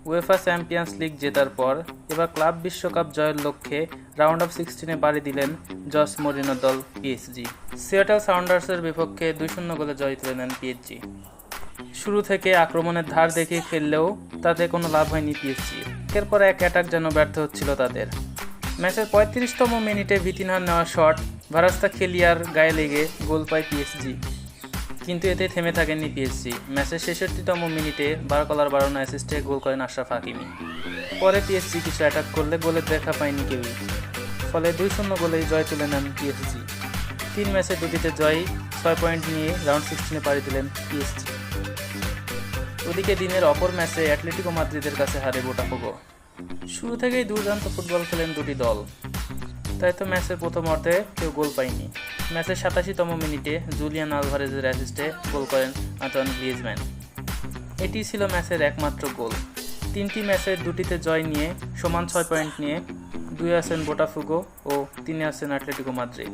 UEFA champions league জেতার পর এবার ক্লাব বিশ্বকাপ জয়ের লক্ষ্যে রাউন্ড অফ 16-এ পাড়ি দিলেন জস মরিনোর দল পিএসজি। সিয়াটল সাউন্ডার্সের বিপক্ষে 2-0 গোলে জয় তুলে নেন পিএসজি। শুরু থেকে আক্রমণের ধার দেখিয়ে খেললেও তাতে কোনো লাভ হয়নি পিএসজি। একের পর এক অ্যাটাক যেন ব্যর্থ হচ্ছিল তাদের। ম্যাচের 35তম মিনিটে ভিতিনহার নেওয়া শট ভারাস্তাখেলিয়ার গায়ে লেগে গোল পায় পিএসজি, কিন্তু এতে থেমে থাকেননি পিএসজি। ম্যাচের 66তম মিনিটে বারকলার 52 অ্যাসিস্টে গোল করেন আশরাফ হাকিমি। পরে পিএসজি কিছু অ্যাটাক করলে গোলের দেখা পায়নি কেউই, ফলে 2-0 গোলেই জয় তুলে নেন পিএসজি। 3 ম্যাচে 2টিতে জয়, 6 পয়েন্ট নিয়ে রাউন্ড 16-এ পাড়ি দিলেন পিএসজি। ওদিকে দিনের অপর ম্যাচে অ্যাটলেটিকো মাদ্রিদের কাছে হারে বোটাফোগো। শুরু থেকেই দুর্দান্ত ফুটবল খেলেন দুটি দল, তাই তো ম্যাচের প্রথম অর্ধে কেউ গোল পায়নি। ম্যাচের 87তম মিনিটে জুলিয়ান আলভারেজের অ্যাসিস্টে গোল করেন আন্তোয়ান গ্রিজম্যান। এটি ছিল ম্যাচের একমাত্র গোল। 3টি ম্যাচের 2টিতে জয় নিয়ে সমান 6 পয়েন্ট নিয়ে 2 আছেন বোটাফোগো ও 3 আছেন অ্যাটলেটিকো মাদ্রিদ।